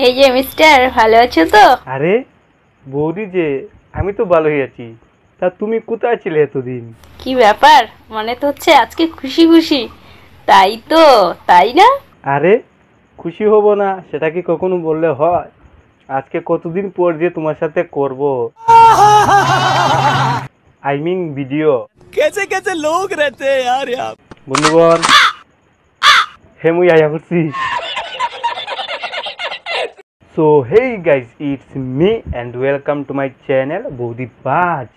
এই যে মিস্টার, ভালো আছো তো? আরে বৌদি যে, আমি তো ভালোই আছি। তা তুমি কোথায় ছিলে এতদিন? কি ব্যাপার, মনে তো হচ্ছে আজকে খুশি খুশি, তাই তো, তাই না? আরে খুশি হব না সেটা কি কখনো বললে হয়? আজকে কতদিন পর যে তোমার সাথে করব, আই মিন ভিডিও। कैसे कैसे लोग रहते हैं यार यहाँ। বন্ধুগণ, হেমুই আয়া করছি। So hey guys, it's me and welcome to my channel বৌদি বাজ।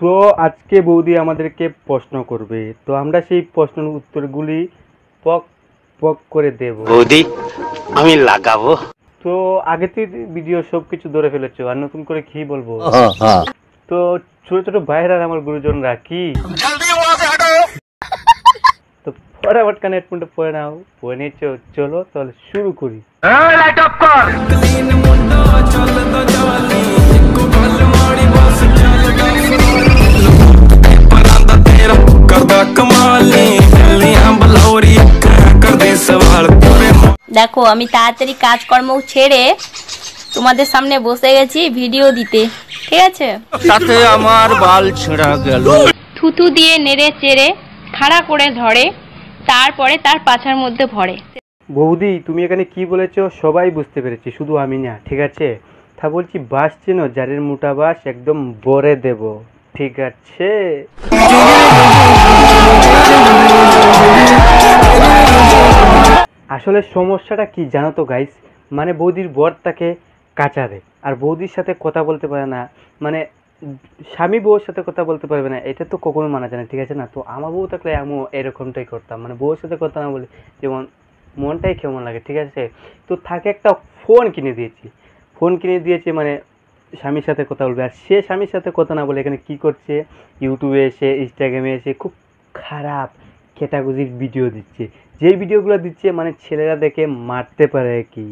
তো আজকে বৌদি আমাদেরকে প্রশ্ন করবে, তো আমরা সেই প্রশ্নের উত্তরগুলি পক পক করে দেব। বৌদি আমি লাগাবো। তো আগে থেকে ভিডিও সবকিছু ধরে ফেলেছো, আর নতুন করে কি বলবো? তো ছোট ছোট ভাইরা আমার গুরুজনরা কি তো ফটাফট কানে হেডফোনটা পরে নাও, পরে নিয়েছো, চলো তাহলে শুরু করি। দেখো, আমি তাড়াতাড়ি কাজকর্ম ছেড়ে তোমাদের সামনে বসে গেছি ভিডিও দিতে, ঠিক আছে? তাতে আমার বাল ছেঁড়া গেল। থুতু দিয়ে নেড়ে চেড়ে খাড়া করে ধরে, তারপরে তার পাছার মধ্যে ভরে। বৌদি তুমি এখানে কি বলেছো সবাই বুঝতে পেরেছি, শুধু আমি না, ঠিক আছে? তা বলছি, বাস চেনো? জারের মোটা বাস একদম ভরে দেব, ঠিক আছে? আসলে সমস্যাটা কি জানো তো গাইস, মানে বৌদির বর তাকে কাচারে, আর বৌদির সাথে কথা বলতে পারে না, মানে স্বামী বউর সাথে কথা বলতে পারবে না, এটা তো কখনো মানা যায় না, ঠিক আছে না? তো আমার বউ থাকলে আমি এরকমটাই করতাম, মানে বউর সাথে কথা না বলে যেমন মনটাই কেমন লাগে, ঠিক আছে? তো তাকে একটা ফোন কিনে দিয়েছে, মানে স্বামীর সাথে কথা বলবে, আর সে স্বামীর সাথে কথা না বলে এখানে কি করছে, ইউটিউবে এসে ইনস্টাগ্রামে এসে খুব খারাপ ক্যাটাগরির ভিডিও দিচ্ছে, যেই ভিডিওগুলো দিচ্ছে মানে ছেলেরা দেখে মারতে পারে কি।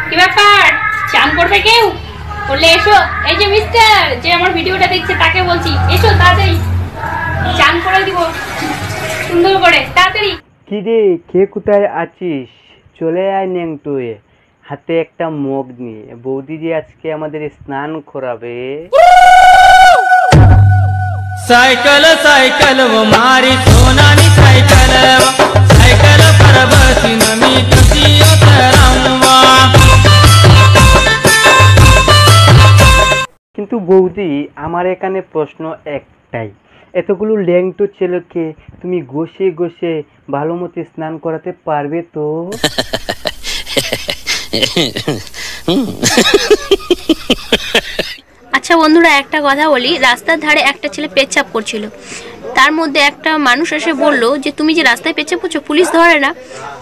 কি ব্যাপার, চান করবে কেউ? বললে এসো। এই যে মিস্টার, যে আমার ভিডিওটা দেখছে তাকে বলছি, এসো তাড়াতাড়ি চান করে দিব সুন্দর করে, তাড়াতাড়ি। কি রে, কে কোথায় আছিস? চলে আয় ন্যাংটুয়ে, হাতে একটা মগ নিয়ে। বৌদি যে আজকে আমাদের স্নান করাবে। साइकिल साइकिल वो मारी सोनानी साइकिल साइकिल पर बसी नमी कसियो तरंगवा। কিন্তু বৌদি, আমার এখানে প্রশ্ন একটাই, এতগুলো ল্যাংটো ছেলেকে তুমি ঘষে ঘষে ভালো মতো স্নান করাতে পারবে তো? আচ্ছা বন্ধুরা, একটা কথা বলি, রাস্তার ধারে একটা ছেলে পেচ্ছাপ করছিল, তার মধ্যে একটা মানুষ এসে বলল যে তুমি যে রাস্তায় পেচ্ছাপ করছো পুলিশ ধরে না।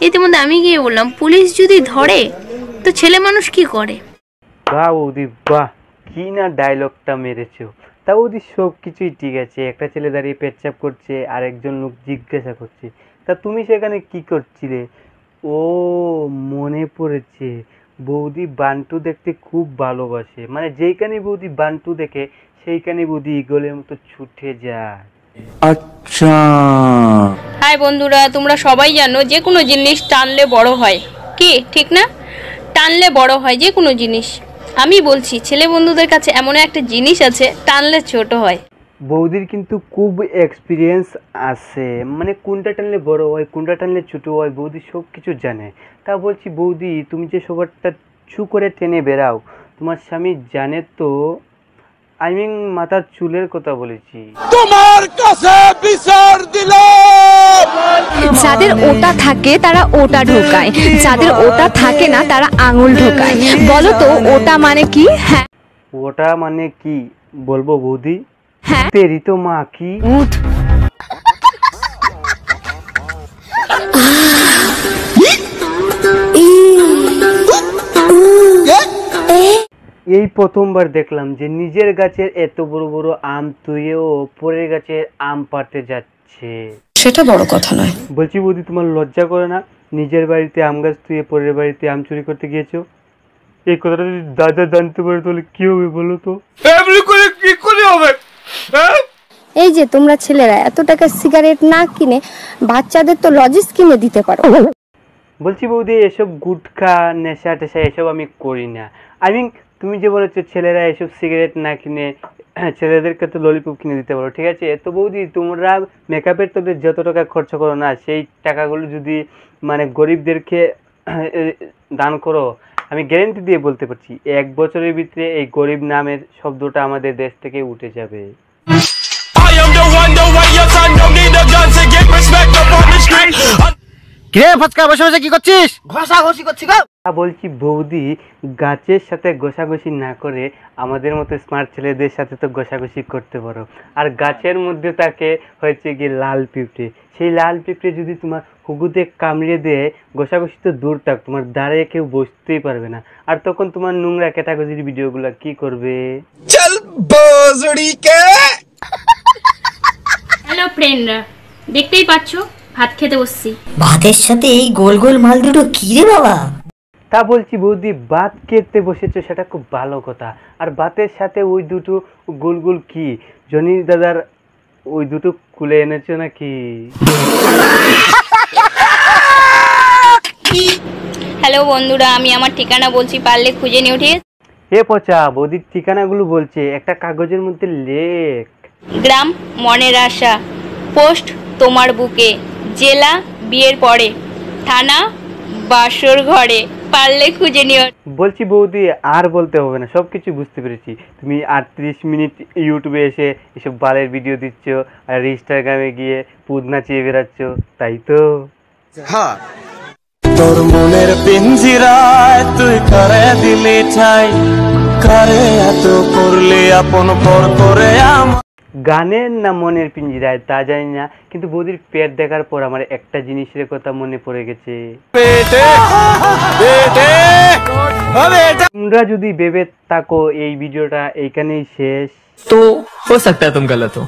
ইতিমধ্যে আমি গিয়ে বললাম, পুলিশ যদি ধরে তো ছেলে মানুষ কি করে? বাহ বৌদি বাহ, কি না ডায়লগটা মেরেছো। তা বৌদি সব কিছুই ঠিক আছে, একটা ছেলে দাঁড়িয়ে পেচ্ছাপ করছে আর একজন লোক জিজ্ঞাসা করছে, তা তুমি সেখানে কি করছিলে? ও মনে পড়েছে, বৌদি বান্টু দেখতে খুব ভালোবাসে, মানে যেইখানে বৌদি বান্টু দেখে সেইখানে বৌদি ইগলের মতো ছুটে যায়। अच्छा হাই বন্ধুরা, তোমরা সবাই জানো যে কোনো জিনিস টানলে বড় হয়, কি ঠিক না? টানলে বড় হয় যে কোনো জিনিস। আমি বলছি, ছেলে বন্ধুদের কাছে এমন একটা জিনিস আছে, টানলে ছোট হয়। বৌদির কিন্তু খুব এক্সপিরিয়েন্স আছে, মানে কোনটা টানলে বড় হয় কোনটা টানলে ছোট হয় বৌদি সব কিছু জানে। তা বলছি বৌদি, তুমি যে সবারটা ছু করে টেনে বেরাও, তোমার স্বামী জানে তো? আই মিন মাথার চুলের কথা বলেছি। তোমার কাছে বিচার দিলাম। যাদের ওটা থাকে তারা ওটা ঢোকায়, যাদের ওটা থাকে না তারা আঙুল ঢোকায়। বলো তো ওটা মানে কি? হ্যাঁ, ওটা মানে কি বলবো বৌদি? হ্যাঁ, তেরি তো মা কি। উঠ। এই প্রথমবার দেখলাম যে নিজের গাছের এত বড় বড় আম তুইও পরের গাছের আম পাড়তে যাচ্ছে। সেটা বড় কথা নয়। বলছি বৌদি, তোমার লজ্জা করে না? নিজের বাড়িতে আম গাছ তুই পরের বাড়িতে আম চুরি করতে গিয়েছো। এই কথাটা যদি দাদা জানতে পারে তাহলে কি হবে বলো তো? এমনি করে কি করে হবে? এই যে তোমরা ছেলেরা এত টাকা সিগারেট না কিনে বাচ্চাদের তো লজিস কিনে দিতে পারো। বলছি বৌদি, এসব গুটখা নেশা টেশা এসব আমি করি না। আই মিন তুমি যে বলেছো ছেলেরা এসব সিগারেট না কিনে ছেলেদেরকে তো ললিপপ কিনে দিতে পারো, ঠিক আছে। তো বৌদি, তোমরা মেকআপের তোদের যত টাকা খরচ করো না, সেই টাকাগুলো যদি মানে গরিবদেরকে দান করো, আমি গ্যারেন্টি দিয়ে বলতে পারছি 1 বছরের ভিতরে এই গরিব নামের শব্দটা আমাদের দেশ থেকে উঠে যাবে। কিরে ফচকা, বসে বসে কি করছিস? ঘষাঘষি করছি গো। বলছি বৌদি, গাছের সাথে ঘষাঘষি না করে আমাদের মতো স্মার্ট ছেলেদের সাথে তো ঘষাঘষি করতে পারো। আর গাছের মধ্যে থাকে হয়েছে গিয়ে লাল পিঁপড়ে, সেই লাল পিঁপড়ে যদি তোমার হুগুতে কামড়িয়ে দেয়, ঘষাঘষি তো দূর থাক, তোমার দাঁড়িয়ে কেউ বসতেই পারবে না। আর তখন তোমার নোংরা ক্যাটাগরির ভিডিওগুলো কি করবে? চল বজড়ি কে। হ্যালো ফ্রেন্ডরা, দেখতেই পাচ্ছ ভাত খেতে বসছি। ভাতের সাথে এই গোল গোল মাল দুটো কি রে বাবা? তা বলছি বৌদি, ভাত খেতে বসেছো সেটা খুব ভালো কথা। আর ভাতের সাথে ওই দুটো গোল গোল কি, জনি দাদার ওই দুটো খুলে এনেছো নাকি? হ্যালো বন্ধুরা, আমি আমার ঠিকানা বলছি, পারলে খুঁজে নিও, ঠিক আছে? এ পচা, বৌদির ঠিকানাগুলো বলছে, একটা কাগজের মধ্যে লেখ। গ্রাম মনের আশা, পোস্ট তোমার বুকে, জেলা বিয়ের পরে, থানা বাসর ঘরে, পারলে খুঁজে নিও। বলছি বৌদি, আর বলতে হবে না, সব কিছু বুঝতে পেরেছি। তুমি 38 মিনিট ইউটিউবে এসে এসব বালের ভিডিও দিচ্ছ, আর ইনস্টাগ্রামে গিয়ে পুদ নাচিয়ে বেড়াচ্ছ, তাই তো? হ্যাঁ, তোর মনের পিঞ্জিরায় তুই করে দিলি ঠাই, করে এত করলি আপন পর করে আমার। গানের না মনের পিঞ্জিরায় তা জানি না, কিন্তু বৌদির পেট দেখার পর আমার একটা জিনিসের কথা মনে পড়ে গেছে। তোমরা যদি ভেবে থাকো এই ভিডিওটা এইখানেই শেষ, তো हो सकता है तुम गलत हो।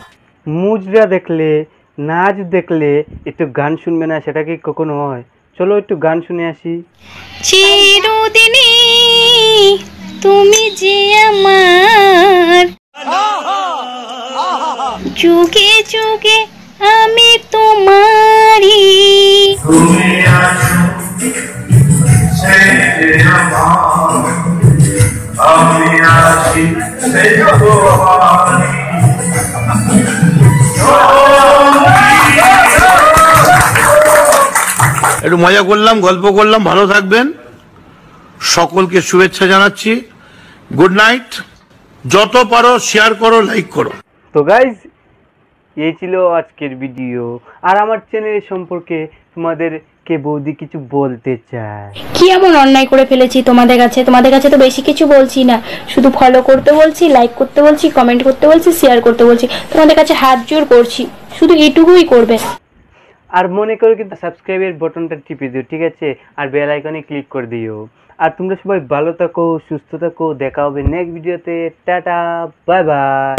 মুজরা দেখলে, নাচ দেখলে একটু গান শুনবে না, সেটা কি কখনো হয়? চলো একটু গান শুনে আসি। চিরদিনই তুমি যে আমার, যুগে যুগে আমি তোমারই। একটু মজা করলাম, গল্প করলাম, ভালো থাকবেন, সকলকে শুভেচ্ছা জানাচ্ছি। Good night. যত পারো শেয়ার করো, লাইক করো। তো গাইজ, এই ছিল আজকের ভিডিও। আর আমার চ্যানেল সম্পর্কে তোমাদেরকে বৌদি কিছু বলতে চায়। কি এমন অন্যায় করে ফেলেছি তোমাদের কাছে? তোমাদের কাছে তো বেশি কিছু বলছি না, শুধু ফলো করতে বলছি, লাইক করতে বলছি, কমেন্ট করতে বলছি, শেয়ার করতে বলছি। তোমাদের কাছে হাত জোর করছি, শুধু এটুকুই করবে। আর মনে করো কিন্তু সাবস্ক্রাইবের বাটনটা টিপে দিও, ঠিক আছে? আর বেল আইকনে ক্লিক করে দিও। আর তোমরা সবাই ভালো থাকো, সুস্থ থাকো, দেখা হবে নেক্সট ভিডিওতে। Tata, bye bye.